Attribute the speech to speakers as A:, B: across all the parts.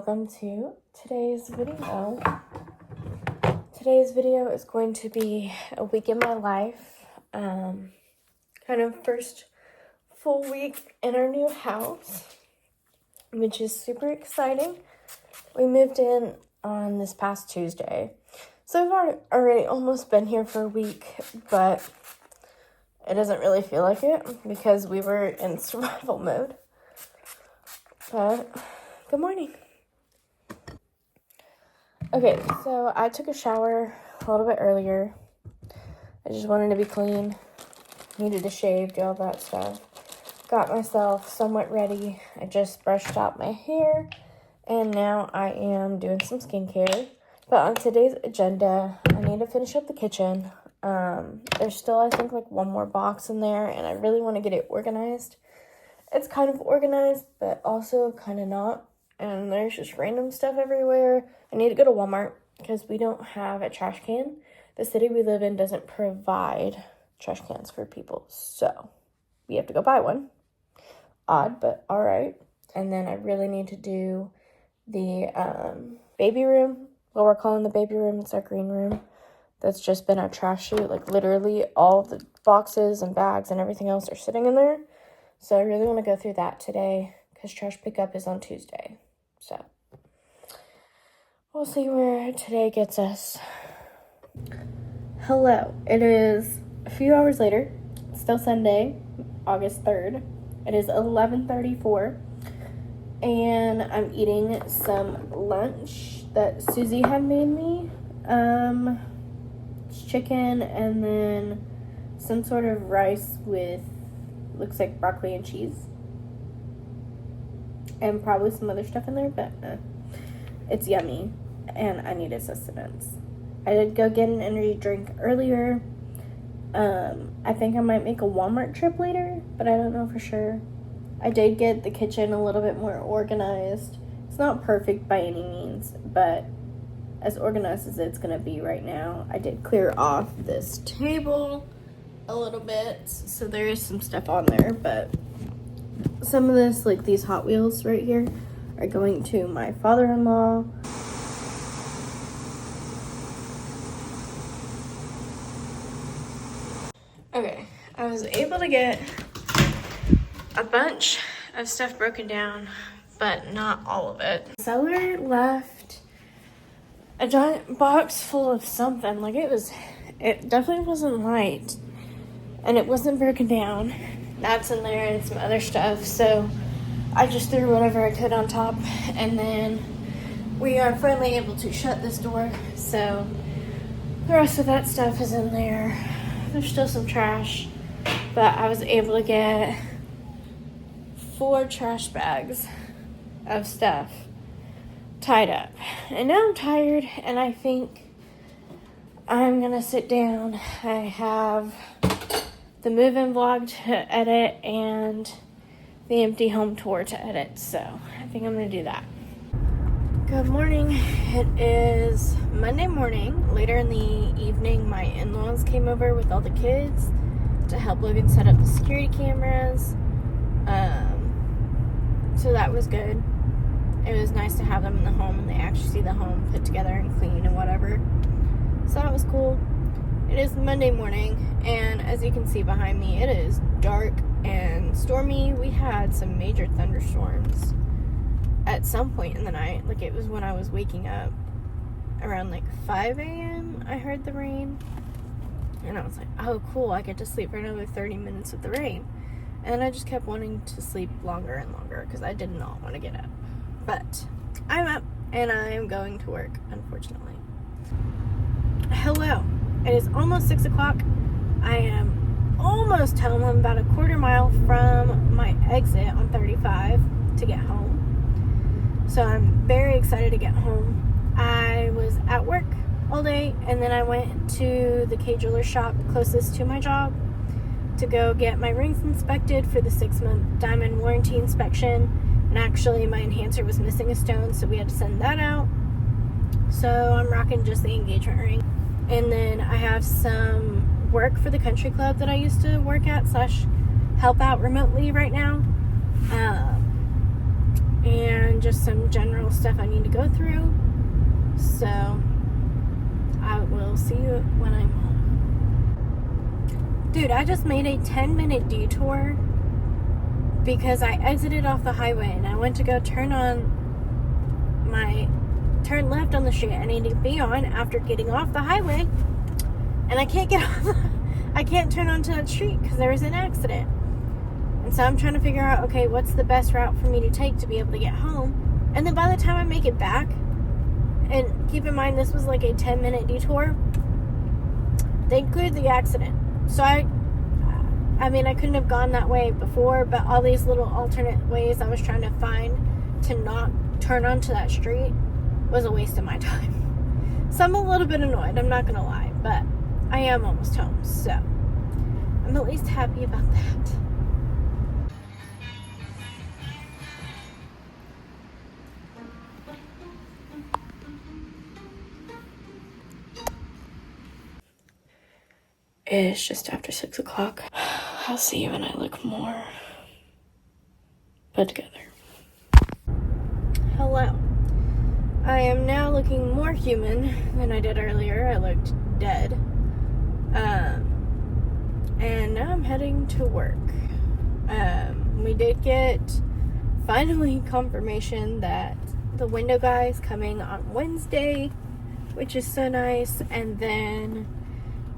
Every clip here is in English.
A: welcome to today's video. Today's video is going to be a week in my life, kind of first full week in our new house, which is super exciting. We moved in on this past Tuesday, so we've already almost been here for a week, but it doesn't really feel like it because we were in survival mode. But good morning. Okay, so I took a shower a little bit earlier. I just wanted to be clean, needed to shave, do all that stuff. Got myself somewhat ready. I just brushed out my hair, and now I am doing some skincare. But on today's agenda, I need to finish up the kitchen. There's still, I think, like one more box in there, and I really want to get it organized. It's kind of organized, but also kind of not. And there's just random stuff everywhere. I need to go to Walmart because we don't have a trash can. The city we live in doesn't provide trash cans for people, so we have to go buy one. Odd, but all right. And then I really need to do the baby room. What we're calling the baby room, it's our green room. That's just been our trash chute. Like literally all the boxes and bags and everything else are sitting in there. So I really want to go through that today because trash pickup is on Tuesday. So we'll see where today gets us. Hello. It is a few hours later. It's still Sunday, August 3rd. It is 11:34. And I'm eating some lunch that Susie had made me. It's chicken and then some sort of rice with, looks like broccoli and cheese. And probably some other stuff in there, but it's yummy. And I needed sustenance. I did go get an energy drink earlier. I think I might make a Walmart trip later, but I don't know for sure. I did get the kitchen a little bit more organized. It's not perfect by any means, but as organized as it's going to be right now. I did clear off this table a little bit, so there is some stuff on there, but some of this, like these Hot Wheels right here, are going to my father-in-law. Okay, I was able to get a bunch of stuff broken down, but not all of it. The seller left a giant box full of something. Like it definitely wasn't light, and it wasn't broken down. That's in there and some other stuff. So I just threw whatever I could on top, and then we are finally able to shut this door. So the rest of that stuff is in there. There's still some trash, but I was able to get 4 trash bags of stuff tied up. And now I'm tired, and I think I'm gonna sit down. I have the move-in vlog to edit and the empty home tour to edit, so I think I'm gonna do that. Good morning. It is Monday morning. Later in the evening, my in-laws came over with all the kids to help Logan set up the security cameras. So that was good. It was nice to have them in the home and they actually see the home put together and clean and whatever. So that was cool. It is Monday morning, and as you can see behind me, it is dark and stormy. We had some major thunderstorms at some point in the night. Like, it was when I was waking up around like 5 a.m. I heard the rain, and I was like, oh cool, I get to sleep for another 30 minutes with the rain. And I just kept wanting to sleep longer and longer because I did not want to get up. But I'm up and I am going to work, unfortunately. Hello. It is almost 6 o'clock. I am almost home. I'm about a quarter mile from my exit on 35 to get home. So I'm very excited to get home. I was at work all day, and then I went to the K Jeweler shop closest to my job to go get my rings inspected for the 6-month diamond warranty inspection. And actually my enhancer was missing a stone, so we had to send that out. So I'm rocking just the engagement ring. And then I have some work for the country club that I used to work at / help out remotely right now. and just some general stuff I need to go through. So I will see you when I'm home. Dude, I just made a 10-minute detour because I exited off the highway and I went to go turn left on the street I need to be on after getting off the highway, and I can't get off. I can't turn onto that street because there was an accident. And so I'm trying to figure out, okay, what's the best route for me to take to be able to get home. And then by the time I make it back, and keep in mind this was like a 10-minute detour, they cleared the accident. So I mean, I couldn't have gone that way before, but all these little alternate ways I was trying to find to not turn onto that street was a waste of my time. So I'm a little bit annoyed, I'm not gonna lie, but I am almost home, so I'm at least happy about that. It's just after 6 o'clock. I'll see you when I look more put together. Hello. I am now looking more human than I did earlier. I looked dead. And now I'm heading to work. We did get finally confirmation that the window guy is coming on Wednesday, which is so nice. And then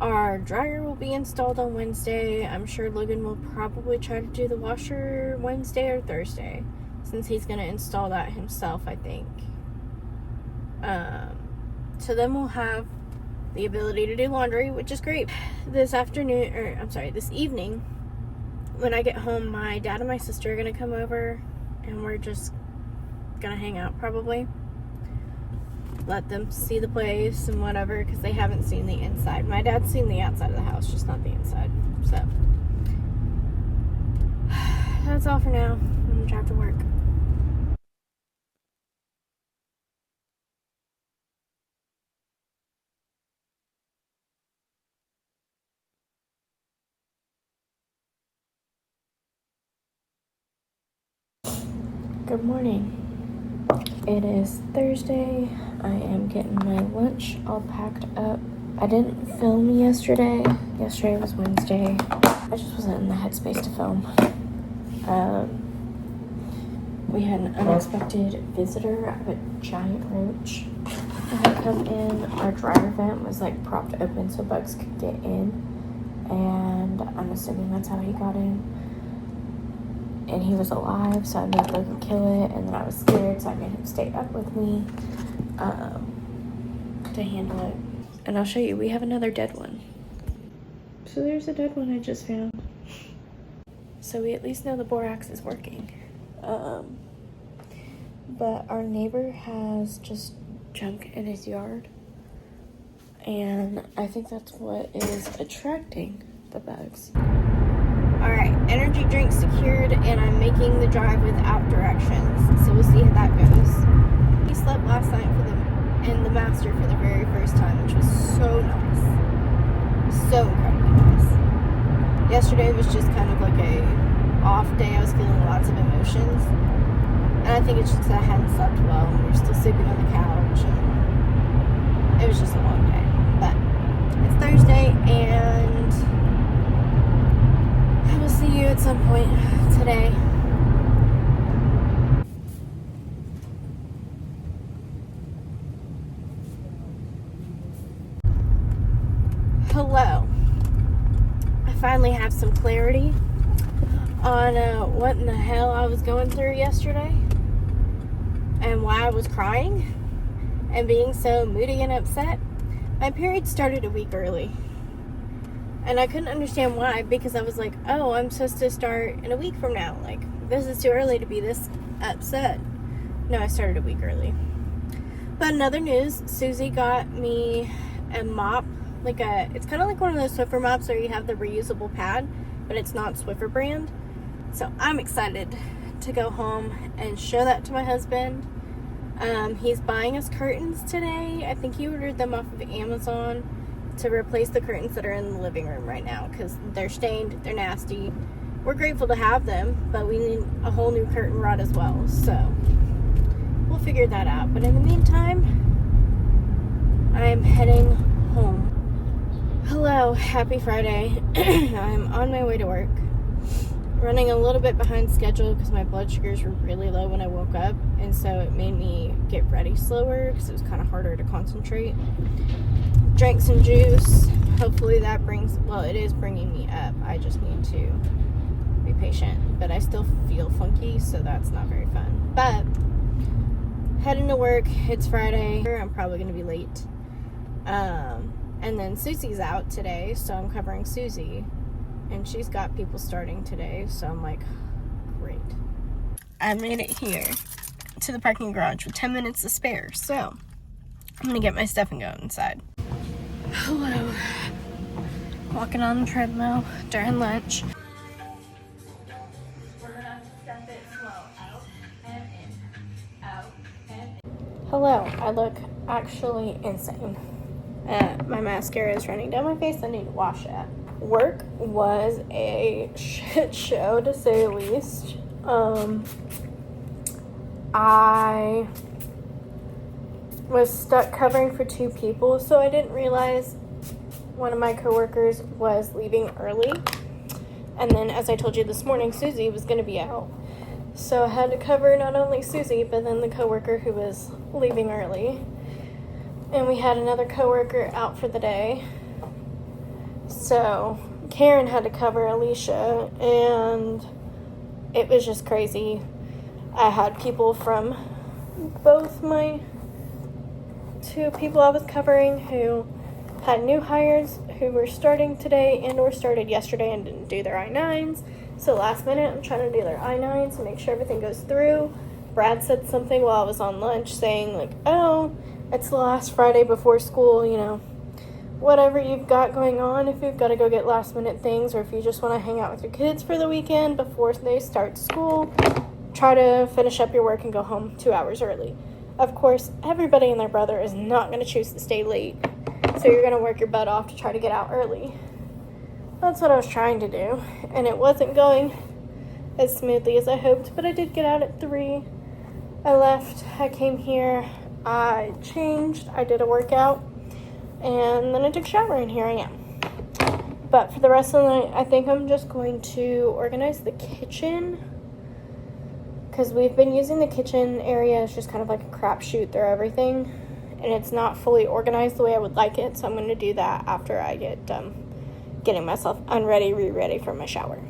A: our dryer will be installed on Wednesday. I'm sure Logan will probably try to do the washer Wednesday or Thursday, since he's going to install that himself, I think. So then we'll have the ability to do laundry, which is great. This evening, when I get home, my dad and my sister are going to come over, and we're just going to hang out probably. Let them see the place and whatever, because they haven't seen the inside. My dad's seen the outside of the house, just not the inside. So that's all for now. I'm going to drive to work. Good morning. It is Thursday. I am getting my lunch all packed up. I didn't film yesterday. Yesterday was Wednesday. I just wasn't in the headspace to film. We had an unexpected visitor of a giant roach that had come in. Our dryer vent was like propped open so bugs could get in, and I'm assuming that's how he got in. And he was alive, so I made Logan kill it, and then I was scared, so I made him stay up with me to handle it. And I'll show you, we have another dead one. So there's a dead one I just found. So we at least know the borax is working. But our neighbor has just junk in his yard, and I think that's what is attracting the bugs. Alright, energy drink secured, and I'm making the drive without directions, so we'll see how that goes. We slept last night in the master for the very first time, which was so nice. So incredibly nice. Yesterday was just kind of like a off day. I was feeling lots of emotions, and I think it's just because I hadn't slept well, and we were still sleeping on the couch, and it was just a long day. But it's Thursday, and I will see you at some point today. Hello. I finally have some clarity on what in the hell I was going through yesterday and why I was crying and being so moody and upset. My period started a week early. And I couldn't understand why, because I was like, oh, I'm supposed to start in a week from now. Like, this is too early to be this upset. No, I started a week early. But in other news, Susie got me a mop. It's kind of like one of those Swiffer mops where you have the reusable pad, but it's not Swiffer brand. So I'm excited to go home and show that to my husband. He's buying us curtains today. I think he ordered them off of Amazon to replace the curtains that are in the living room right now, because they're stained, they're nasty, we're grateful to have them, but we need a whole new curtain rod as well, so we'll figure that out. But in the meantime, I'm heading home. Hello, happy Friday. I'm on my way to work. Running a little bit behind schedule because my blood sugars were really low when I woke up, and so it made me get ready slower because it was kind of harder to concentrate. Drank some juice. Hopefully that it is bringing me up. I just need to be patient, but I still feel funky, so that's not very fun. But heading to work. It's Friday. I'm probably going to be late. And then Susie's out today, so I'm covering Susie. And she's got people starting today, so I'm like, great. I made it here to the parking garage with 10 minutes to spare, so I'm gonna get my stuff and go inside. Hello. Walking on the treadmill during lunch. Hello, I look actually insane. My mascara is running down my face. I need to wash it. Work was a shit show, to say the least. I was stuck covering for 2 people, so I didn't realize one of my coworkers was leaving early. And then, as I told you this morning, Susie was going to be out. So I had to cover not only Susie, but then the coworker who was leaving early. And we had another coworker out for the day. So Karen had to cover Alicia, and it was just crazy. I had people from both my 2 people I was covering who had new hires who were starting today and or started yesterday and didn't do their I-9s. So last minute, I'm trying to do their I-9s and make sure everything goes through. Brad said something while I was on lunch saying like, oh, it's the last Friday before school, you know, whatever you've got going on, if you've got to go get last minute things or if you just want to hang out with your kids for the weekend before they start school, try to finish up your work and go home 2 hours early. Of course, everybody and their brother is not going to choose to stay late, so you're going to work your butt off to try to get out early. That's what I was trying to do, and it wasn't going as smoothly as I hoped, but I did get out at 3. I left, I came here, I changed, I did a workout, and then I took a shower, and here I am. But for the rest of the night, I think I'm just going to organize the kitchen, because we've been using the kitchen area as just kind of like a crapshoot through everything, and it's not fully organized the way I would like it, so I'm going to do that after I get done getting myself unready, re-ready for my shower.